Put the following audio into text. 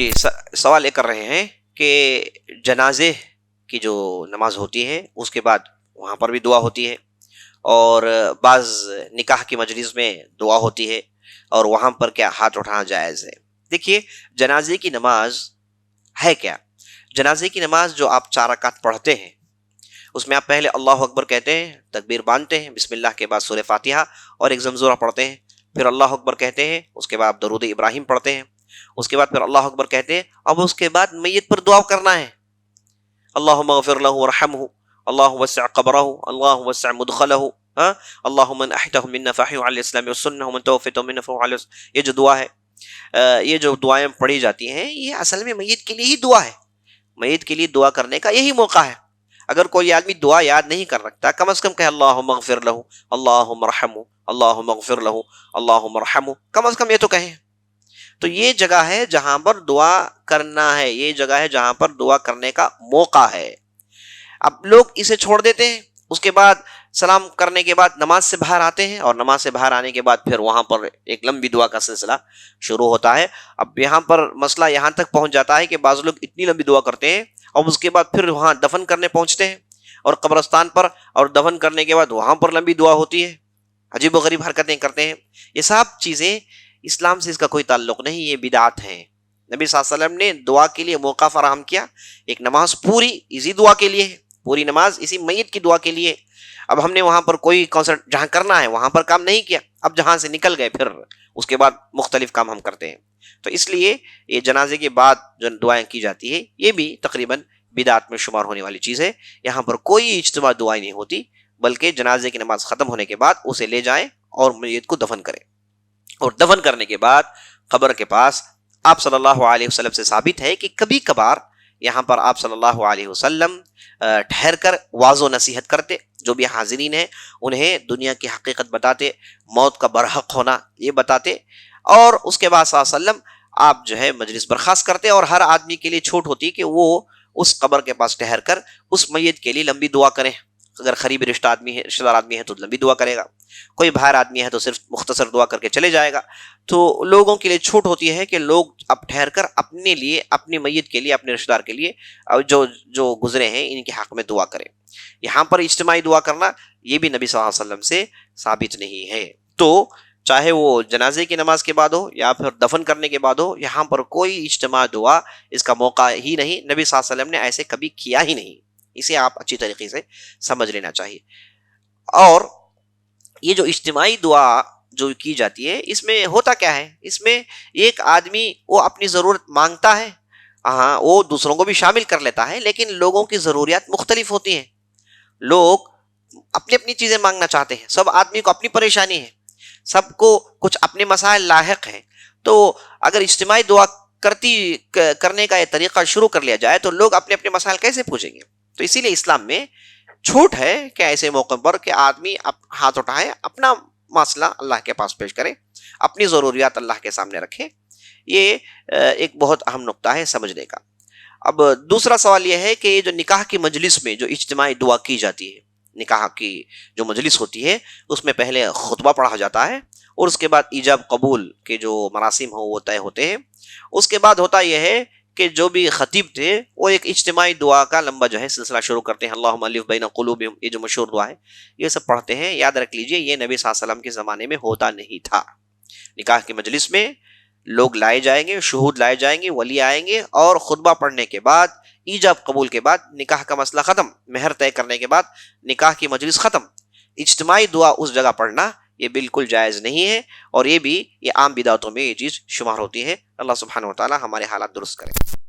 جی سوال یہ کر رہے ہیں کہ جنازے کی جو نماز ہوتی ہے اس کے بعد وہاں پر بھی دعا ہوتی ہے، اور بعض نکاح کی مجلس میں دعا ہوتی ہے، اور وہاں پر کیا ہاتھ اٹھانا جائز ہے؟ دیکھیے، جنازے کی نماز ہے کیا؟ جنازے کی نماز جو آپ 4 رکعت پڑھتے ہیں اس میں آپ پہلے اللہ اکبر کہتے ہیں، تکبیر باندھتے ہیں، بسم اللہ کے بعد سورہ فاتحہ اور ایک زمزورہ پڑھتے ہیں، پھر اللہ اکبر کہتے ہیں، اس کے بعد درود ابراہیم پڑھتے ہیں، اس کے بعد پھر اللہ اکبر کہتے ہیں، اب اس کے بعد میت پر دعا کرنا ہے، اللہم اغفر لہ ورحمہ، اللہم وسع قبرہ، اللہم وسع مدخلہ، اللہم من احیتہ منا فاحیہ علی الاسلام والسنہ ومن توفیتہ منا فہو علی یہ جو دعا ہے، یہ جو دعائیں پڑھی جاتی ہیں یہ اصل میں میت کے لیے ہی دعا ہے، میت کے لیے دعا کرنے کا یہی موقع ہے۔ اگر کوئی آدمی دعا یاد نہیں کر رکھتا، کم از کم کہے اللہم اغفر لہ، اللہم ارحمہ، اللہم اغفر لہ، اللہم ارحمہ، کم از کم یہ تو کہیں۔ تو یہ جگہ ہے جہاں پر دعا کرنا ہے، یہ جگہ ہے جہاں پر دعا کرنے کا موقع ہے۔ اب لوگ اسے چھوڑ دیتے ہیں، اس کے بعد سلام کرنے کے بعد نماز سے باہر آتے ہیں، اور نماز سے باہر آنے کے بعد پھر وہاں پر ایک لمبی دعا کا سلسلہ شروع ہوتا ہے۔ اب یہاں پر مسئلہ یہاں تک پہنچ جاتا ہے کہ بعض لوگ اتنی لمبی دعا کرتے ہیں اور اس کے بعد پھر وہاں دفن کرنے پہنچتے ہیں، اور قبرستان پر، اور دفن کرنے کے بعد وہاں پر لمبی دعا ہوتی ہے، عجیب و غریب حرکتیں کرتے ہیں۔ یہ سب چیزیں اسلام سے اس کا کوئی تعلق نہیں، یہ بدعات ہیں۔ نبی صلی اللہ علیہ وسلم نے دعا کے لیے موقع فراہم کیا، ایک نماز پوری اسی دعا کے لیے ہے، پوری نماز اسی میت کی دعا کے لیے۔ اب ہم نے وہاں پر کوئی کنسرٹ جہاں کرنا ہے وہاں پر کام نہیں کیا، اب جہاں سے نکل گئے پھر اس کے بعد مختلف کام ہم کرتے ہیں۔ تو اس لیے یہ جنازے کے بعد جو دعائیں کی جاتی ہے یہ بھی تقریباً بدعات میں شمار ہونے والی چیز ہے۔ یہاں پر کوئی اجتماع دعائیں نہیں ہوتی، بلکہ جنازے کی نماز ختم ہونے کے بعد اسے لے جائیں اور میت کو دفن کریں، اور دفن کرنے کے بعد قبر کے پاس آپ صلی اللہ علیہ وسلم سے ثابت ہے کہ کبھی کبھار یہاں پر آپ صلی اللہ علیہ وسلم ٹھہر کر واعظ و نصیحت کرتے، جو بھی حاضرین ہیں انہیں دنیا کی حقیقت بتاتے، موت کا برحق ہونا یہ بتاتے، اور اس کے بعد صلی اللہ علیہ وسلم آپ جو ہے مجلس برخاست کرتے، اور ہر آدمی کے لیے چھوٹ ہوتی کہ وہ اس قبر کے پاس ٹھہر کر اس میت کے لیے لمبی دعا کریں۔ اگر قریبی رشتہ دار آدمی ہے تو لمبی دعا کرے گا، کوئی باہر آدمی ہے تو صرف مختصر دعا کر کے چلے جائے گا۔ تو لوگوں کے لیے چھوٹ ہوتی ہے کہ لوگ اب ٹھہر کر اپنے لیے، اپنی میت کے لیے، اپنے رشتہ دار کے لیے جو گزرے ہیں ان کے حق میں دعا کریں۔ یہاں پر اجتماعی دعا کرنا یہ بھی نبی صلی اللہ علیہ وسلم سے ثابت نہیں ہے۔ تو چاہے وہ جنازے کی نماز کے بعد ہو یا پھر دفن کرنے کے بعد ہو، یہاں پر کوئی اجتماع دعا اس کا موقع ہی نہیں، نبی صلی اللہ علیہ وسلم نے ایسے کبھی کیا ہی نہیں۔ اسے آپ اچھی طریقے سے سمجھ لینا چاہیے۔ اور یہ جو اجتماعی دعا جو کی جاتی ہے اس میں ہوتا کیا ہے؟ اس میں ایک آدمی وہ اپنی ضرورت مانگتا ہے، ہاں وہ دوسروں کو بھی شامل کر لیتا ہے، لیکن لوگوں کی ضروریات مختلف ہوتی ہیں، لوگ اپنی اپنی چیزیں مانگنا چاہتے ہیں، سب آدمی کو اپنی پریشانی ہے، سب کو کچھ اپنے مسائل لاحق ہیں۔ تو اگر اجتماعی دعا کرنے کا یہ طریقہ شروع کر لیا جائے تو لوگ اپنے اپنے مسائل کیسے پوچھیں گے؟ تو اسی لیے اسلام میں چھوٹ ہے کہ ایسے موقع پر کہ آدمی ہاتھ اٹھائے، اپنا مسئلہ اللہ کے پاس پیش کرے، اپنی ضروریات اللہ کے سامنے رکھے۔ یہ ایک بہت اہم نقطہ ہے سمجھنے کا۔ اب دوسرا سوال یہ ہے کہ یہ جو نکاح کی مجلس میں جو اجتماعی دعا کی جاتی ہے، نکاح کی جو مجلس ہوتی ہے اس میں پہلے خطبہ پڑھا جاتا ہے، اور اس کے بعد ایجاب قبول کے جو مراسم ہوں وہ طے ہوتے ہیں۔ اس کے بعد ہوتا یہ ہے کہ جو بھی خطیب تھے وہ ایک اجتماعی دعا کا لمبا جو ہے سلسلہ شروع کرتے ہیں، اللہم الف بین قلوبہم، یہ جو مشہور دعا ہے یہ سب پڑھتے ہیں۔ یاد رکھ لیجئے یہ نبی صلی اللہ علیہ وسلم کے زمانے میں ہوتا نہیں تھا۔ نکاح کی مجلس میں لوگ لائے جائیں گے، شہود لائے جائیں گے، ولی آئیں گے، اور خطبہ پڑھنے کے بعد، ایجاب قبول کے بعد نکاح کا مسئلہ ختم، مہر طے کرنے کے بعد نکاح کی مجلس ختم۔ اجتماعی دعا اس جگہ پڑھنا یہ بالکل جائز نہیں ہے، اور یہ بھی یہ عام بدعتوں میں یہ چیز شمار ہوتی ہے۔ اللہ سبحانہ و تعالی ہمارے حالات درست کرے۔